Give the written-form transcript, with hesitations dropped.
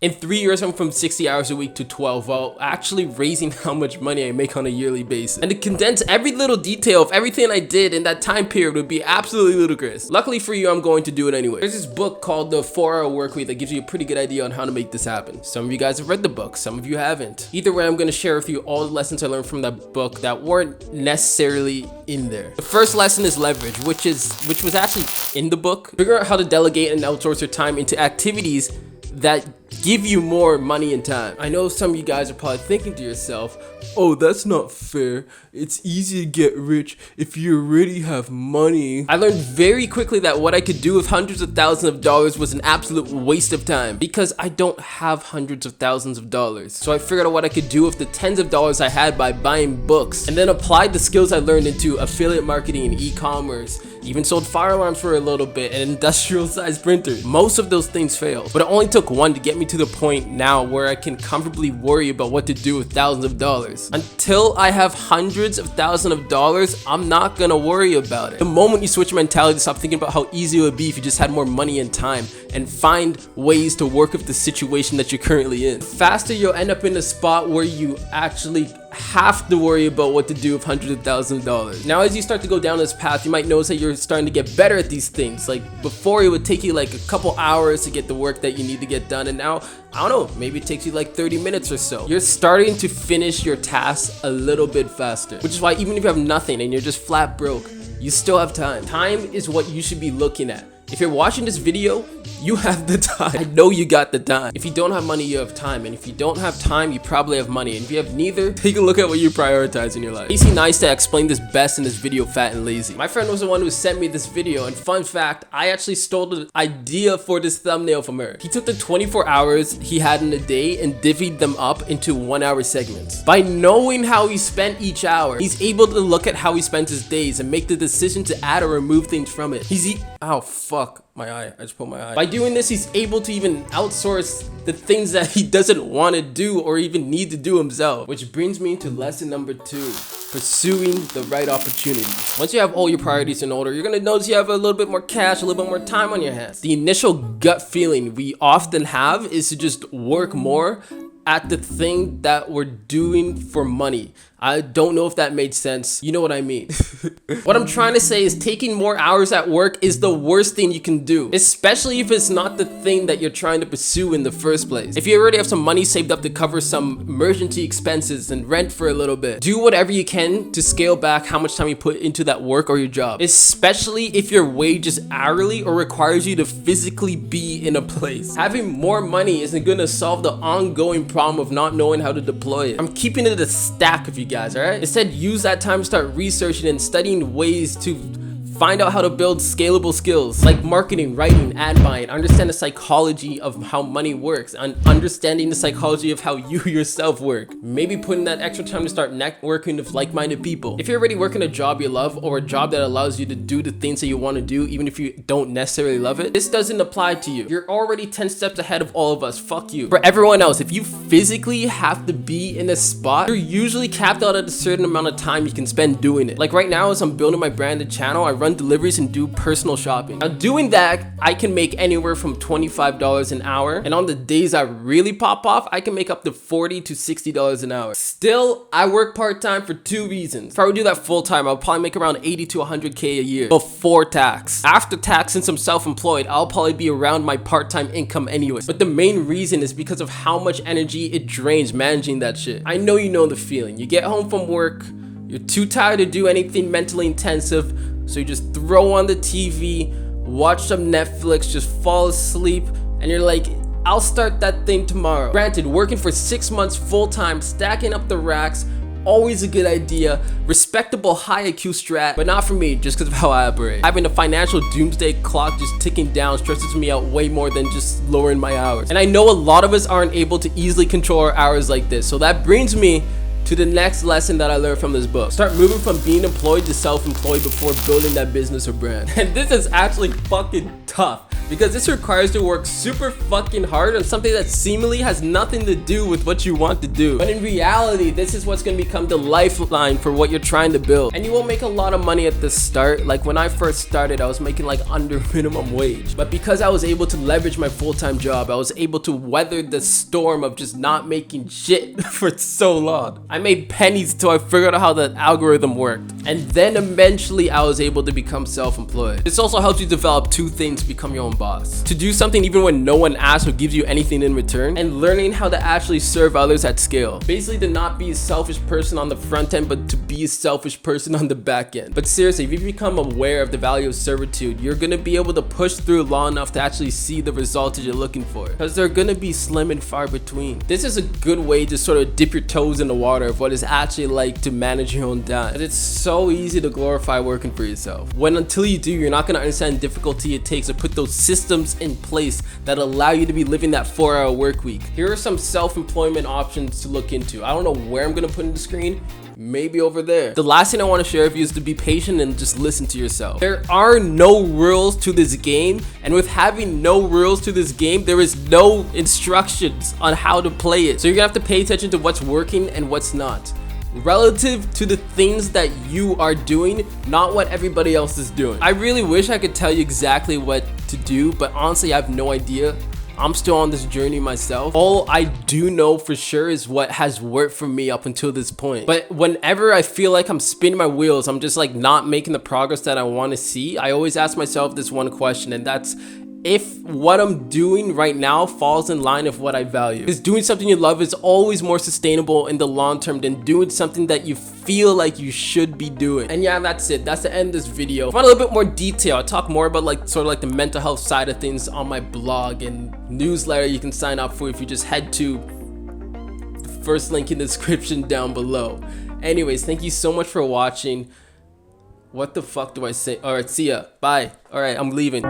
In 3 years, I'm from 60 hours a week to 12, while actually raising how much money I make on a yearly basis. And to condense every little detail of everything I did in that time period would be absolutely ludicrous. Luckily for you, I'm going to do it anyway. There's this book called The 4-Hour Workweek that gives you a pretty good idea on how to make this happen. Some of you guys have read the book, some of you haven't. Either way, I'm going to share with you all the lessons I learned from that book that weren't necessarily in there. The first lesson is leverage, which was actually in the book. Figure out how to delegate and outsource your time into activities that give you more money and time. I know some of you guys are probably thinking to yourself, oh, that's not fair. It's easy to get rich if you already have money. I learned very quickly that what I could do with hundreds of thousands of dollars was an absolute waste of time because I don't have hundreds of thousands of dollars. So I figured out what I could do with the tens of dollars I had by buying books, and then applied the skills I learned into affiliate marketing and e-commerce. Even sold fire alarms for a little bit and industrial sized printers. Most of those things failed, but it only took one to get me to the point now where I can comfortably worry about what to do with thousands of dollars. Until I have hundreds of thousands of dollars, I'm not gonna worry about it. The moment you switch your mentality to stop thinking about how easy it would be if you just had more money and time and find ways to work with the situation that you're currently in, the faster you'll end up in a spot where you actually have to worry about what to do with hundreds of thousands of dollars. Now, as you start to go down this path, you might notice that you're starting to get better at these things. Like before, it would take you like a couple hours to get the work that you need to get done, and now, I don't know, maybe it takes you like 30 minutes or so. You're starting to finish your tasks a little bit faster, which is why even if you have nothing and you're just flat broke, you still have time. Time is what you should be looking at. If you're watching this video, you have the time. I know you got the time. If you don't have money, you have time. And if you don't have time, you probably have money. And if you have neither, take a look at what you prioritize in your life. Casey Neistat explained this best in this video, Fat and Lazy. My friend was the one who sent me this video. And fun fact, I actually stole the idea for this thumbnail from her. He took the 24 hours he had in a day and divvied them up into 1-hour segments. By knowing how he spent each hour, he's able to look at how he spent his days and make the decision to add or remove things from it. Oh, fuck. My eye. I just pulled my eye. By doing this, he's able to even outsource the things that he doesn't want to do or even need to do himself. Which brings me to lesson number 2. Pursuing the right opportunity. Once you have all your priorities in order, you're going to notice you have a little bit more cash, a little bit more time on your hands. The initial gut feeling we often have is to just work more at the thing that we're doing for money. I don't know if that made sense. You know what I mean. What I'm trying to say is taking more hours at work is the worst thing you can do, especially if it's not the thing that you're trying to pursue in the first place. If you already have some money saved up to cover some emergency expenses and rent for a little bit, do whatever you can to scale back how much time you put into that work or your job, especially if your wage is hourly or requires you to physically be in a place. Having more money isn't gonna solve the ongoing problem of not knowing how to deploy it. I'm keeping it a stack of you guys, all right? Instead, use that time to start researching and studying ways to find out how to build scalable skills like marketing, writing, ad buying, understand the psychology of how money works, and understanding the psychology of how you yourself work. Maybe putting that extra time to start networking with like-minded people. If you're already working a job you love or a job that allows you to do the things that you want to do, even if you don't necessarily love it, this doesn't apply to you. You're already 10 steps ahead of all of us. Fuck you. For everyone else, if you physically have to be in a spot, you're usually capped out at a certain amount of time you can spend doing it. Like right now, as I'm building my branded channel, I run deliveries and do personal shopping. Now doing that, I can make anywhere from $25 an hour, and on the days I really pop off, I can make up to $40 to $60 an hour. Still, I work part-time for 2 reasons. If I would do that full-time, I'll probably make around 80 to 100K a year before tax. After tax, since I'm self-employed, I'll probably be around my part-time income anyways. But the main reason is because of how much energy it drains managing that shit. I know you know the feeling. You get home from work, you're too tired to do anything mentally intensive, so you just throw on the TV, watch some Netflix, just fall asleep, and you're like, I'll start that thing tomorrow. Granted, working for 6 months full-time, stacking up the racks, always a good idea, respectable high IQ strat, but not for me just because of how I operate. Having a financial doomsday clock just ticking down stresses me out way more than just lowering my hours. And I know a lot of us aren't able to easily control our hours like this, so that brings me to the next lesson that I learned from this book. Start moving from being employed to self-employed before building that business or brand. And this is actually fucking tough. because this requires you to work super fucking hard on something that seemingly has nothing to do with what you want to do. But in reality, this is what's gonna become the lifeline for what you're trying to build. And you won't make a lot of money at the start. Like when I first started, I was making like under minimum wage. But because I was able to leverage my full-time job, I was able to weather the storm of just not making shit for so long. I made pennies until I figured out how the algorithm worked. And then eventually I was able to become self-employed. This also helps you develop two things to become your own boss. To do something even when no one asks or gives you anything in return, and learning how to actually serve others at scale. Basically to not be a selfish person on the front end, but to be a selfish person on the back end. But seriously, if you become aware of the value of servitude, you're gonna be able to push through long enough to actually see the results that you're looking for, because they're gonna be slim and far between. This is a good way to sort of dip your toes in the water of what it's actually like to manage your own time. It's so easy to glorify working for yourself, when until you do, you're not gonna understand the difficulty it takes to put those systems in place that allow you to be living that 4-hour work week. Here are some self-employment options to look into. I don't know where I'm gonna put in the screen, maybe over there. The last thing I want to share with you is to be patient and just listen to yourself. There are no rules to this game, and with having no rules to this game, there is no instructions on how to play it. So you're gonna have to pay attention to what's working and what's not, relative to the things that you are doing, not what everybody else is doing. I really wish I could tell you exactly what to do, but honestly, I have no idea. I'm still on this journey myself. All I do know for sure is what has worked for me up until this point. But whenever I feel like I'm spinning my wheels, I'm just like not making the progress that I want to see, I always ask myself this one question, and that's if what I'm doing right now falls in line of what I value. Because doing something you love is always more sustainable in the long term than doing something that you feel like you should be doing. And yeah, that's it. That's the end of this video. If you want a little bit more detail, I talk more about like sort of like the mental health side of things on my blog and newsletter you can sign up for if you just head to the first link in the description down below. Anyways, thank you so much for watching. What the fuck do I say? Alright, see ya. Bye. Alright, I'm leaving.